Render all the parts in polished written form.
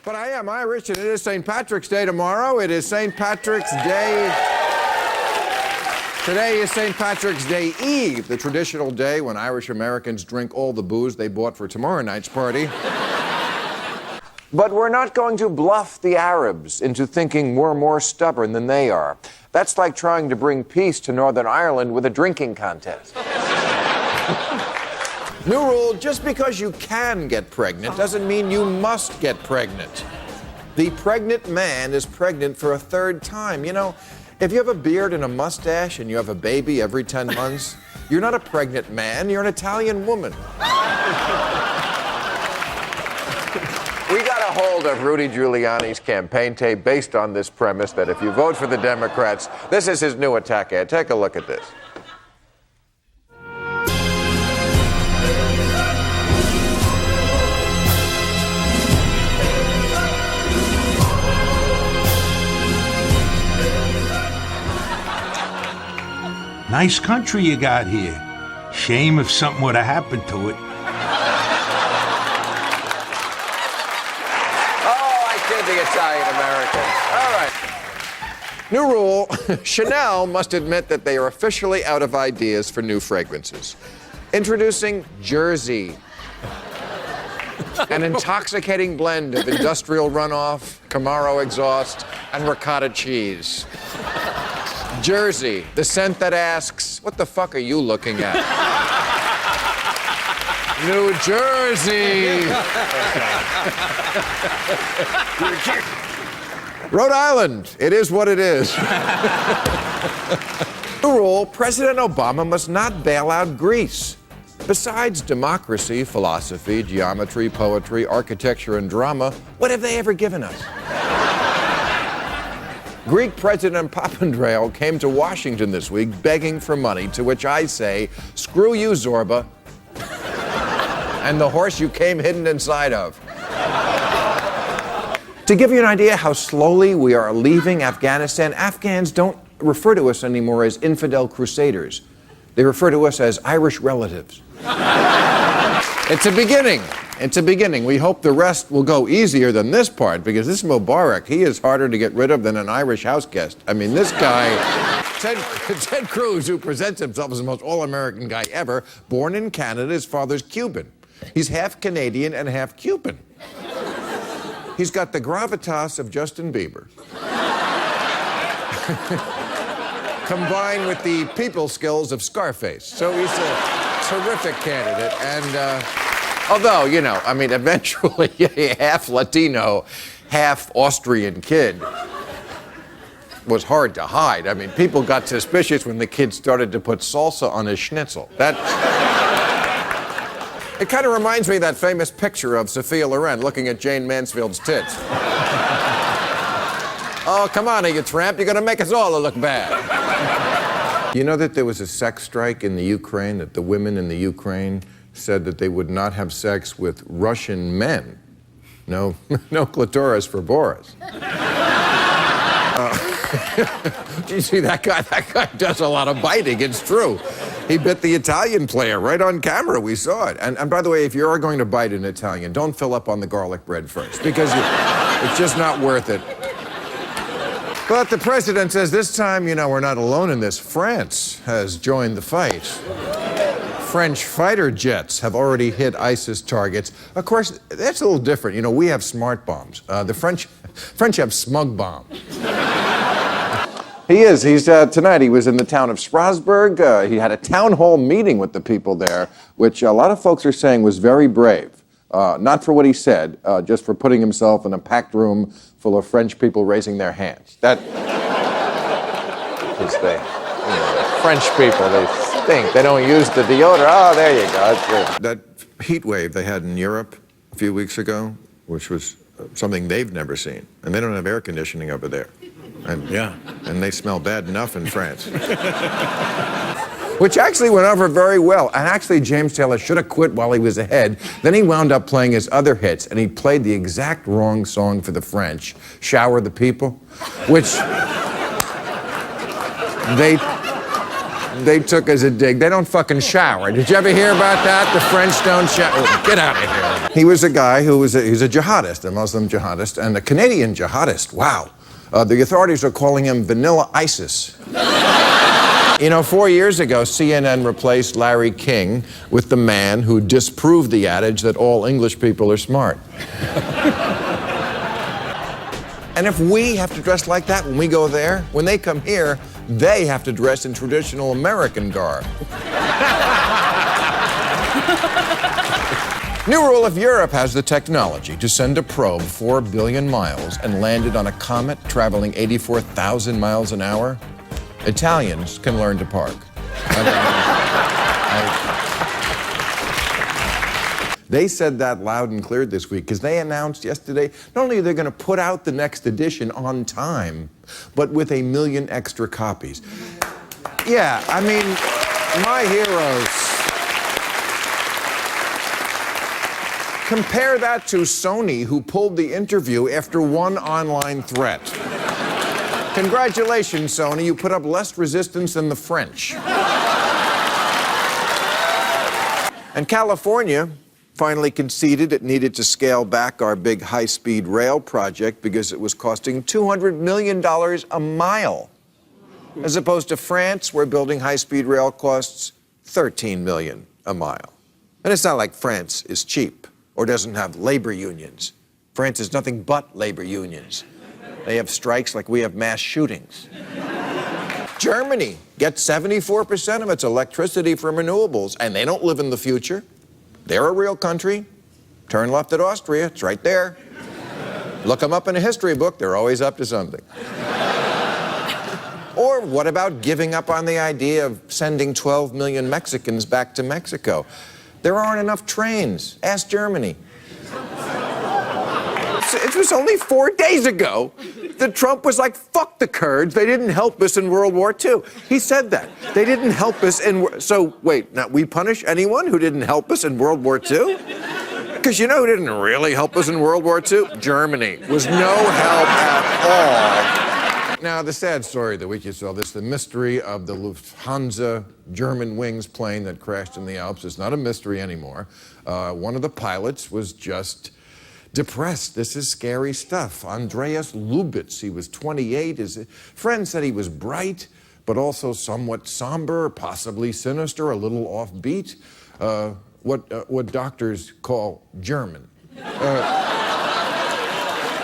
But I am Irish, and it is St. Patrick's Day tomorrow. It is St. Patrick's Day. Today is St. Patrick's Day Eve, the traditional day when Irish Americans drink all the booze they bought for tomorrow night's party. But we're not going to bluff the Arabs into thinking we're more stubborn than they are. That's like trying to bring peace to Northern Ireland with a drinking contest. New rule, just because you can get pregnant doesn't mean you must get pregnant. The pregnant man is pregnant for a third time. You know, if you have a beard and a mustache and you have a baby every 10 months, you're not a pregnant man, you're an Italian woman. We got a hold of Rudy Giuliani's campaign tape based on this premise that if you vote for the Democrats, this is his new attack ad. Take a look at this. Nice country you got here. Shame if something would have happened to it. The Italian Americans. All right. New rule, Chanel must admit that they are officially out of ideas for new fragrances. Introducing Jersey. An intoxicating blend of industrial runoff, Camaro exhaust, and ricotta cheese. Jersey, the scent that asks, what the fuck are you looking at? New Jersey. Rhode Island, it is what it is. The rule, President Obama must not bail out Greece. Besides democracy, philosophy, geometry, poetry, architecture, and drama, what have they ever given us? Greek President Papandreou came to Washington this week begging for money, to which I say, screw you, Zorba, and the horse you came hidden inside of. To give you an idea how slowly we are leaving Afghanistan, Afghans don't refer to us anymore as infidel crusaders. They refer to us as Irish relatives. It's a beginning. It's a beginning. We hope the rest will go easier than this part, because this Mubarak, he is harder to get rid of than an Irish house guest. I mean, this guy, Ted Cruz, who presents himself as the most all-American guy ever, born in Canada, his father's Cuban. He's half Canadian and half Cuban. He's got the gravitas of Justin Bieber, combined with the people skills of Scarface. So he's a terrific candidate. And although, you know, I mean, eventually a half Latino, half Austrian kid was hard to hide. I mean, people got suspicious when the kid started to put salsa on his schnitzel. It kind of reminds me of that famous picture of Sophia Loren looking at Jane Mansfield's tits. Oh, come on, you tramp. You're going to make us all look bad. You know that there was a sex strike in the Ukraine, that the women in the Ukraine said that they would not have sex with Russian men. No clitoris for Boris. You see, that guy does a lot of biting. It's true. He bit the Italian player right on camera. We saw it. And by the way, if you are going to bite an Italian, don't fill up on the garlic bread first, because it's just not worth it. But the president says this time, you know, we're not alone in this. France has joined the fight. French fighter jets have already hit ISIS targets. Of course, that's a little different. You know, we have smart bombs. The French have smug bombs. He's tonight he was in the town of Strasbourg. He had a town hall meeting with the people there, which a lot of folks are saying was very brave. Not for what he said, just for putting himself in a packed room full of French people raising their hands. That is French people, they stink. They don't use the deodorant. Oh, there you go. That heat wave they had in Europe a few weeks ago, which was something they've never seen. And they don't have air conditioning over there. And they smell bad enough in France. Which actually went over very well. And actually, James Taylor should have quit while he was ahead. Then he wound up playing his other hits, and he played the exact wrong song for the French, Shower the People, which they took as a dig. They don't fucking shower. Did you ever hear about that? The French don't shower. Get out of here. He was a guy who was he was a jihadist, a Muslim jihadist, and a Canadian jihadist. Wow. The authorities are calling him Vanilla ISIS. You know, 4 years ago, CNN replaced Larry King with the man who disproved the adage that all English people are smart. And if we have to dress like that when we go there, when they come here, they have to dress in traditional American garb. New rule: if Europe has the technology to send a probe 4 billion miles and land it on a comet traveling 84,000 miles an hour, Italians can learn to park. They said that loud and clear this week because they announced yesterday not only are they going to put out the next edition on time, but with 1 million extra copies. Yeah, I mean, my heroes. Compare that to Sony, who pulled the interview after one online threat. Congratulations, Sony, you put up less resistance than the French. And California finally conceded it needed to scale back our big high-speed rail project because it was costing $200 million a mile, as opposed to France, where building high-speed rail costs $13 million a mile. And it's not like France is cheap or doesn't have labor unions. France is nothing but labor unions. They have strikes like we have mass shootings. Germany gets 74% of its electricity from renewables, and they don't live in the future. They're a real country. Turn left at Austria, it's right there. Look them up in a history book, they're always up to something. Or what about giving up on the idea of sending 12 million Mexicans back to Mexico? There aren't enough trains. Ask Germany. It was only 4 days ago that Trump was like, fuck the Kurds, they didn't help us in World War II. He said that. They didn't help us in... So, wait, now we punish anyone who didn't help us in World War II? Because you know who didn't really help us in World War II? Germany. Was no help at all. Now, the sad story of the week, you saw this, the mystery of the Lufthansa German wings plane that crashed in the Alps is not a mystery anymore. One of the pilots was just depressed. This is scary stuff. Andreas Lubitz, he was 28. His friend said he was bright, but also somewhat somber, possibly sinister, a little offbeat. What doctors call German.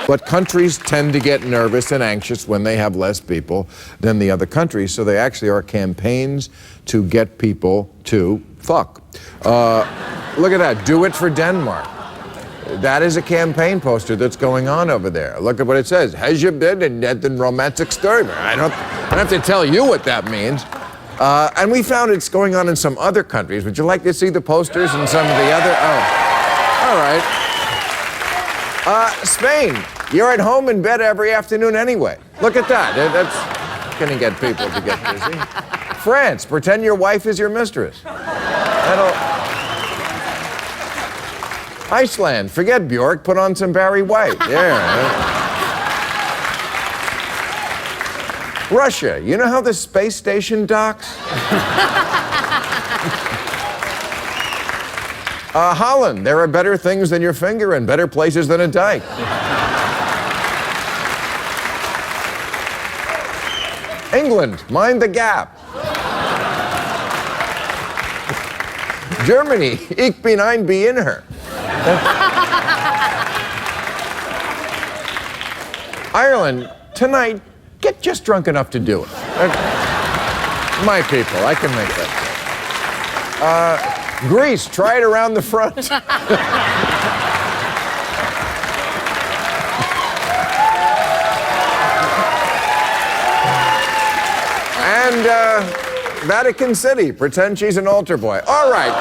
But countries tend to get nervous and anxious when they have less people than the other countries, so they actually are campaigns to get people to fuck. Look at that. Do it for Denmark. That is a campaign poster that's going on over there. Look at what it says. Has you been in den romantic story? I don't have to tell you what that means. And we found it's going on in some other countries. Would you like to see the posters in some of the other? Oh, all right. Spain. You're at home in bed every afternoon anyway. Look at that. That's going to get people to get busy. France. Pretend your wife is your mistress. Iceland, forget Bjork, put on some Barry White. Yeah. Russia, you know how the space station docks? Holland, there are better things than your finger and better places than a dike. England, mind the gap. Germany, ich bin ein Berliner. Ireland, tonight, get just drunk enough to do it. My people, I can make that. Greece, try it around the front. And Vatican City, pretend she's an altar boy. All right.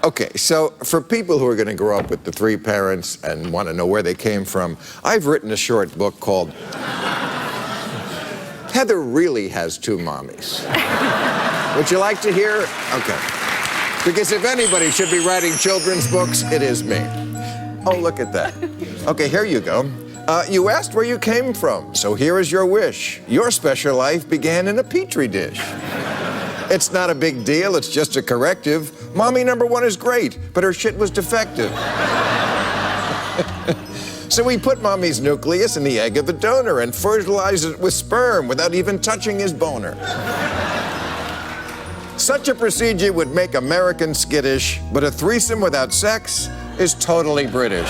Okay, so for people who are going to grow up with the three parents and want to know where they came from, I've written a short book called Heather Really Has Two Mommies. Would you like to hear? Okay. Because if anybody should be writing children's books, it is me. Oh, look at that. Okay, here you go. You asked where you came from, so here is your wish. Your special life began in a petri dish. It's not a big deal, it's just a corrective. Mommy number one is great, but her shit was defective. So we put mommy's nucleus in the egg of the donor and fertilized it with sperm without even touching his boner. Such a procedure would make Americans skittish, but a threesome without sex is totally British.